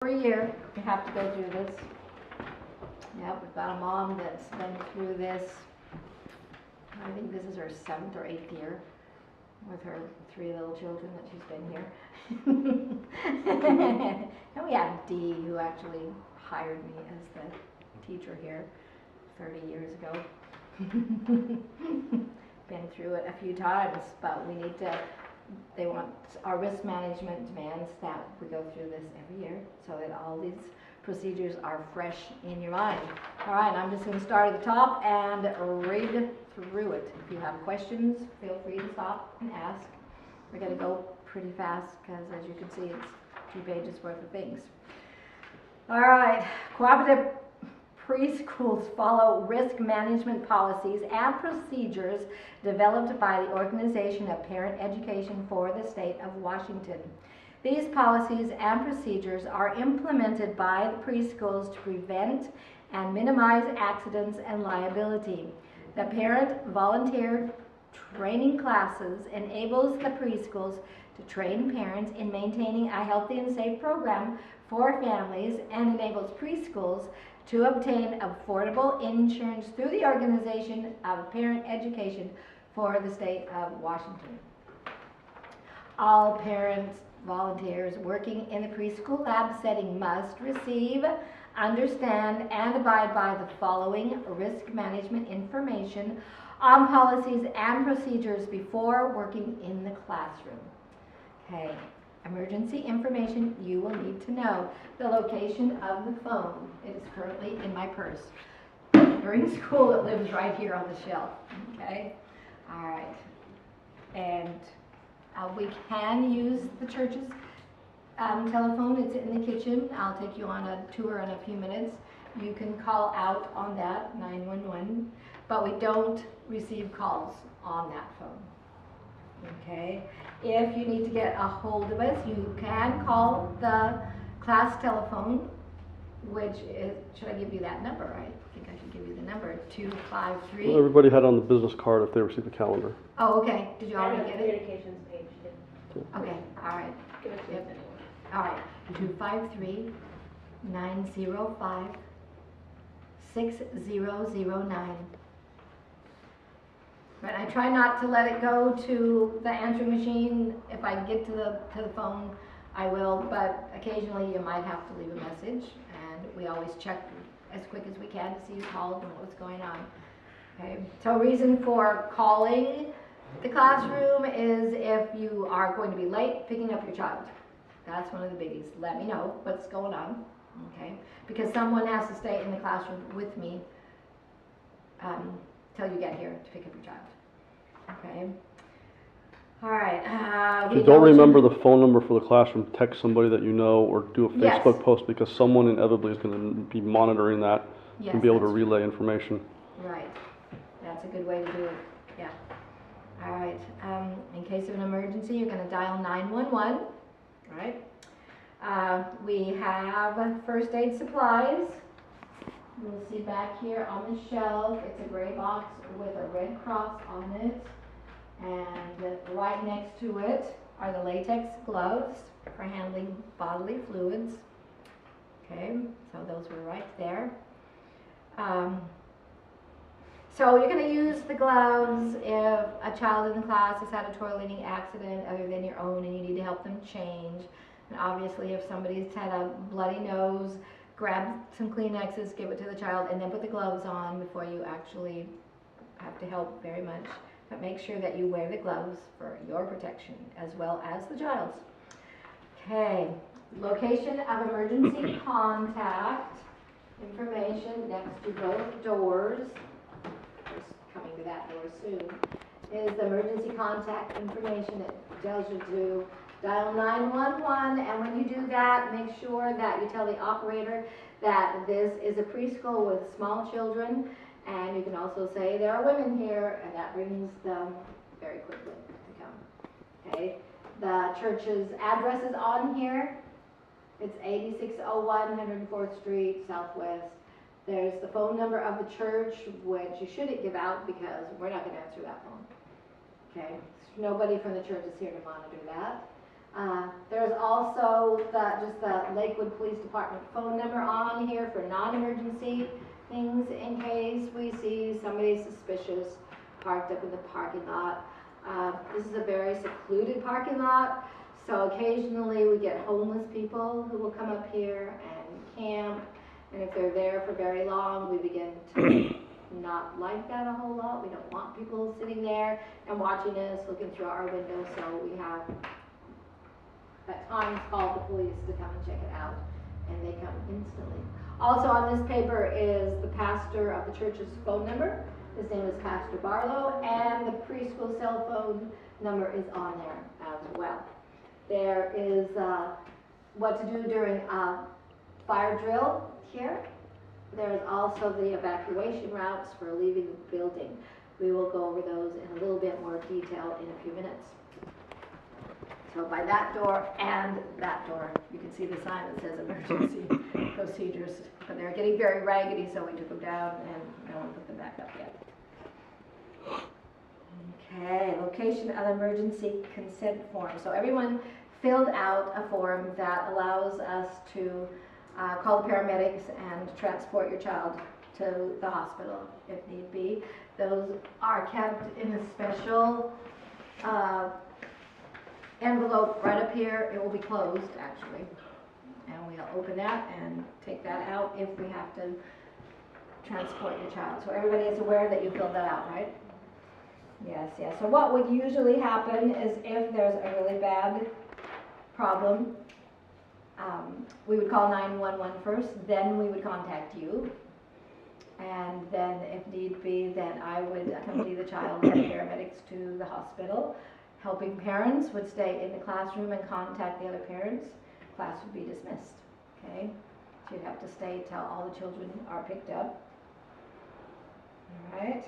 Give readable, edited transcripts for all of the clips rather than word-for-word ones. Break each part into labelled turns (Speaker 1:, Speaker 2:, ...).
Speaker 1: Every year, we have to go through this. Yeah, we've got a mom that's been through this. I think this is her 7th or 8th year with her 3 little children that she's been here. And we have Dee, who actually hired me as the teacher here 30 years ago. Been through it a few times, but we need to, they want, our risk management demands that we go through this every year so that all these procedures are fresh in your mind. All right, I'm just going to start at the top and read through it. If you have questions, feel free to stop and ask. We're going to go pretty fast because, as you can see, it's 2 pages worth of things. All right, cooperative preschools follow risk management policies and procedures developed by the Organization of Parent Education for the State of Washington. These policies and procedures are implemented by the preschools to prevent and minimize accidents and liability. The parent volunteer training classes enables the preschools to train parents in maintaining a healthy and safe program for families and enables preschools to obtain affordable insurance through the Organization of Parent Education for the State of Washington. All parents, volunteers working in the preschool lab setting must receive, understand, and abide by the following risk management information on policies and procedures before working in the classroom. Okay. Emergency information you will need to know. The location of the phone. It is currently in my purse. During school, it lives right here on the shelf. Okay? All right. And we can use the church's telephone. It's in the kitchen. I'll take you on a tour in a few minutes. You can call out on that, 911, but we don't receive calls on that phone. Okay? If you need to get a hold of us, you can call the class telephone, which is, should I give you that number, right? I think I should give you the number, 253.
Speaker 2: Well, everybody had on the business card if they received the calendar.
Speaker 1: Oh, okay. Did you already get it?
Speaker 3: Communications page.
Speaker 1: Okay, all right.
Speaker 3: Give it to us anyway.
Speaker 1: All right, 253-905-6009. But I try not to let it go to the answering machine. If I get to the phone, I will, but occasionally you might have to leave a message, and we always check as quick as we can to see who called and what's going on. Okay, so reason for calling the classroom is if you are going to be late picking up your child. That's one of the biggies. Let me know what's going on, okay? Because someone has to stay in the classroom with me till you get here to pick up your child. Okay. All right.
Speaker 2: If you don't remember the phone number for the classroom, text somebody that you know or do a Facebook
Speaker 1: Yes.
Speaker 2: post because someone inevitably is going to be monitoring that
Speaker 1: Yes,
Speaker 2: and be able to
Speaker 1: that's
Speaker 2: relay information.
Speaker 1: right. That's a good way to do it. Yeah. All right. In case of an emergency, you're going to dial 911. Right. We have first aid supplies. You'll see back here on the shelf, it's a gray box with a red cross on it. And right next to it are the latex gloves for handling bodily fluids. Okay, so those were right there. So you're going to use the gloves if a child in the class has had a toileting accident other than your own and you need to help them change. And obviously if somebody's had a bloody nose, grab some Kleenexes, give it to the child, and then put the gloves on before you actually have to help very much. But make sure that you wear the gloves for your protection as well as the child's. Okay, location of emergency contact information next to both doors. Coming to that door soon, is the emergency contact information that tells you to dial 911, and when you do that, make sure that you tell the operator that this is a preschool with small children, and you can also say there are women here, and that brings them very quickly to come. Okay, the church's address is on here. It's 8601 104th Street Southwest. There's the phone number of the church, which you shouldn't give out because we're not going to answer that phone. Okay? Nobody from the church is here to monitor that. There's also just the Lakewood Police Department phone number on here for non-emergency things in case we see somebody suspicious parked up in the parking lot. This is a very secluded parking lot, so occasionally we get homeless people who will come up here and camp, and if they're there for very long, we begin to not like that a whole lot. We don't want people sitting there and watching us, looking through our window, so we have at times called the police to come and check it out, and they come instantly. Also on this paper is the pastor of the church's phone number. His name is Pastor Barlow, and the preschool cell phone number is on there as well. There is what to do during a fire drill here. There is also the evacuation routes for leaving the building. We will go over those in a little bit more detail in a few minutes. So by that door and that door, you can see the sign that says emergency procedures, but they're getting very raggedy, so we took them down and no one put them back up yet. Okay, location of emergency consent form. So everyone filled out a form that allows us to call the paramedics and transport your child to the hospital if need be. Those are kept in a special envelope right up here. It will be closed actually, and we'll open that and take that out if we have to transport your child. So everybody is aware that you filled that out, right? Yes, yes. So what would usually happen is if there's a really bad problem, we would call 911 first, then we would contact you, and then if need be, then I would accompany the child and paramedics to the hospital. Helping parents would stay in the classroom and contact the other parents. Class would be dismissed, okay? So you'd have to stay till all the children are picked up. All right.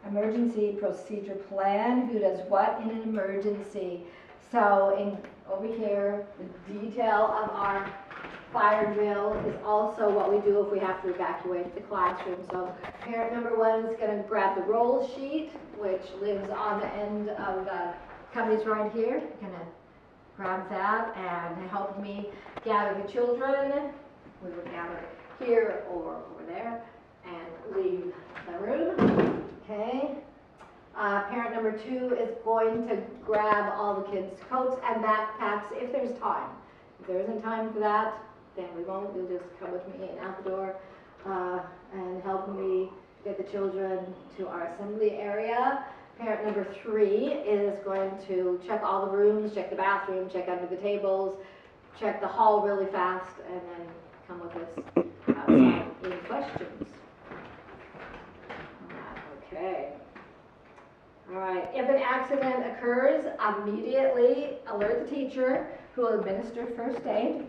Speaker 1: Emergency procedure plan, who does what in an emergency. So over here, the detail of our fire drill is also what we do if we have to evacuate the classroom. So parent number one is going to grab the roll sheet, which lives on the end of the cubbies right here. Going to grab that and help me gather the children. We would gather here or over there and leave the room. Okay. Parent number two is going to grab all the kids' coats and backpacks if there's time. If there isn't time for that, then we won't. You'll just come with me and out the door and help me get the children to our assembly area. Parent number three is going to check all the rooms, check the bathroom, check under the tables, check the hall really fast, and then come with us outside. Any questions? Okay. All right. If an accident occurs, immediately alert the teacher who will administer first aid.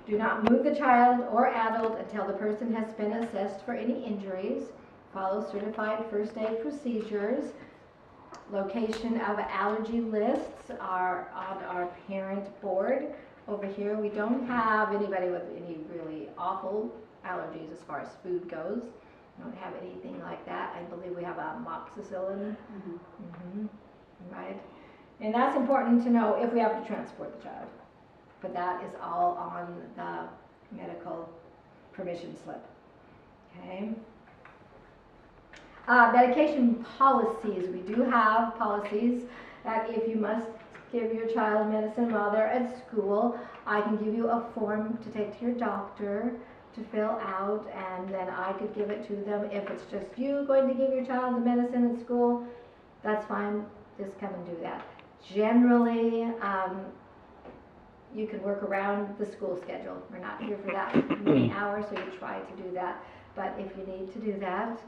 Speaker 1: Do not move the child or adult until the person has been assessed for any injuries. Follow certified first aid procedures. Location of allergy lists are on our parent board. Over here, we don't have anybody with any really awful allergies as far as food goes. We don't have anything like that. I believe we have amoxicillin. Right? And that's important to know if we have to transport the child. But that is all on the medical permission slip. Okay. Medication policies. We do have policies that if you must give your child medicine while they're at school, I can give you a form to take to your doctor to fill out, and then I could give it to them. If it's just you going to give your child the medicine at school, that's fine. Just come and do that. Generally, you can work around the school schedule. We're not here for that many hours, so you try to do that. But if you need to do that,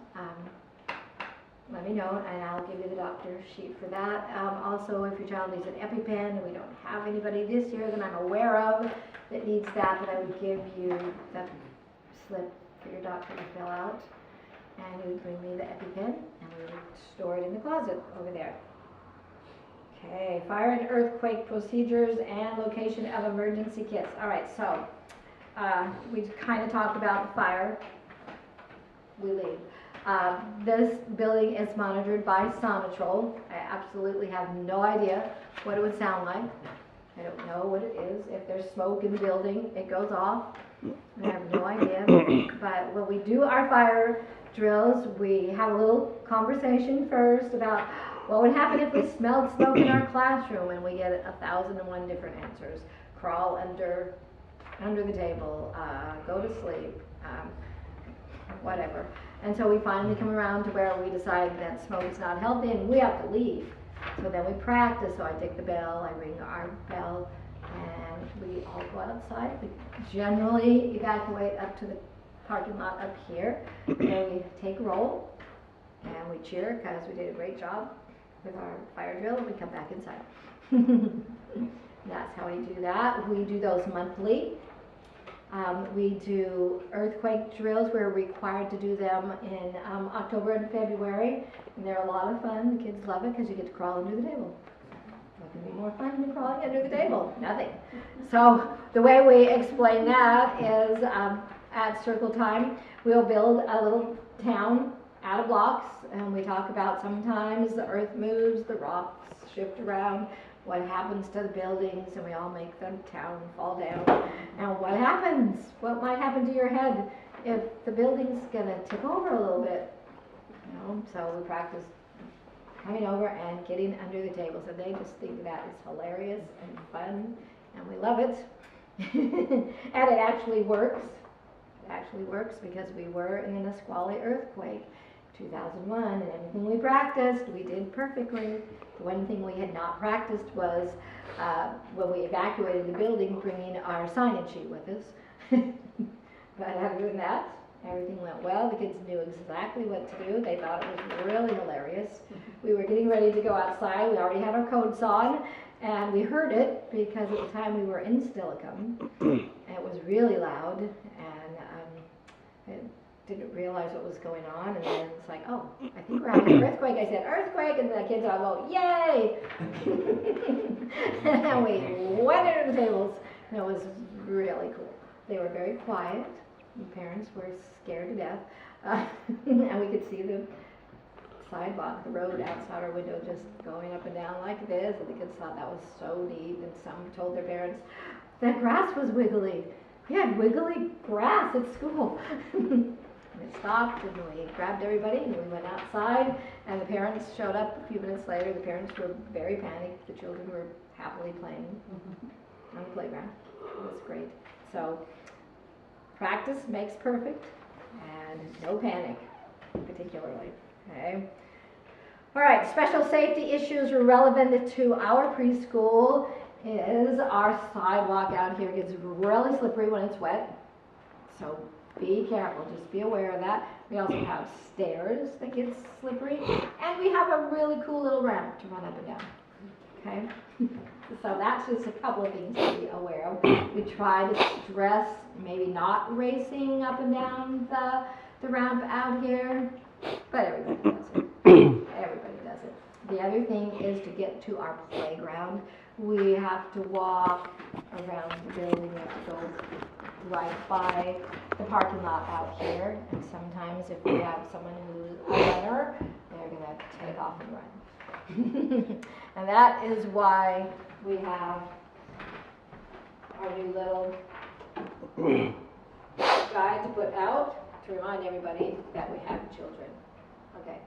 Speaker 1: let me know, and I'll give you the doctor's sheet for that. Also, if your child needs an EpiPen, and we don't have anybody this year that I'm aware of that needs that, but I would give you the slip for your doctor to fill out, and you would bring me the EpiPen, and we would store it in the closet over there. Okay, fire and earthquake procedures and location of emergency kits. All right, so we kind of talked about the fire. We leave. This building is monitored by Sonatrol. I absolutely have no idea what it would sound like. I don't know what it is. If there's smoke in the building, it goes off. I have no idea. But when we do our fire drills, we have a little conversation first about what would happen if we smelled smoke in our classroom, and we get 1,001 different answers. Crawl under the table, go to sleep, whatever. And so we finally come around to where we decide that smoke is not healthy and we have to leave. So then we practice, so I take the bell, I ring our bell, and we all go outside. We generally evacuate up to the parking lot up here, where we take roll, and we cheer because we did a great job with our fire drill, and we come back inside. That's how we do that. We do those monthly. We do earthquake drills. We're required to do them in October and February, and they're a lot of fun. The kids love it because you get to crawl under the table. What can be more fun than crawling under the table? Nothing. So the way we explain that is at circle time, we'll build a little town out of blocks, and we talk about sometimes the earth moves, the rocks shift around, what happens to the buildings, and we all make the town fall down. And what happens? What might happen to your head if the building's gonna tip over a little bit? You know, so we practice coming over and getting under the tables, and they just think that is hilarious and fun, and we love it. And it actually works. It actually works because we were in the Nisqually earthquake, 2001, and everything we practiced, we did perfectly. The one thing we had not practiced was when we evacuated the building, bringing our sign-in sheet with us. But other than that, everything went well. The kids knew exactly what to do. They thought it was really hilarious. We were getting ready to go outside. We already had our coats on, and we heard it because at the time we were in Steilacoom. And it was really loud, and I didn't realize what was going on, and then it's like, oh, I think we're having an earthquake. I said, earthquake, and the kids all go, yay! And we went under the tables, and it was really cool. They were very quiet. The parents were scared to death, and we could see the sidewalk, the road outside our window just going up and down like this, and the kids thought that was so neat, and some told their parents that grass was wiggly. We had wiggly grass at school. And it stopped, and we grabbed everybody, and we went outside, and the parents showed up a few minutes later. The parents were very panicked. The children were happily playing on the playground. It was great. So practice makes perfect, and no panic, particularly. Okay. All right, special safety issues relevant to our preschool is our sidewalk out here gets really slippery when it's wet. So be careful, just be aware of that. We also have stairs that get slippery, and we have a really cool little ramp to run up and down. Okay? So that's just a couple of things to be aware of. We try to stress maybe not racing up and down the ramp out here, but everybody does it. Everybody does it. The other thing is to get to our playground. We have to walk around the building. We have to go right by the parking lot out here. And sometimes if we have someone who's a runner, they're going to take off and run. And that is why we have our new little guide to put out to remind everybody that we have children. Okay.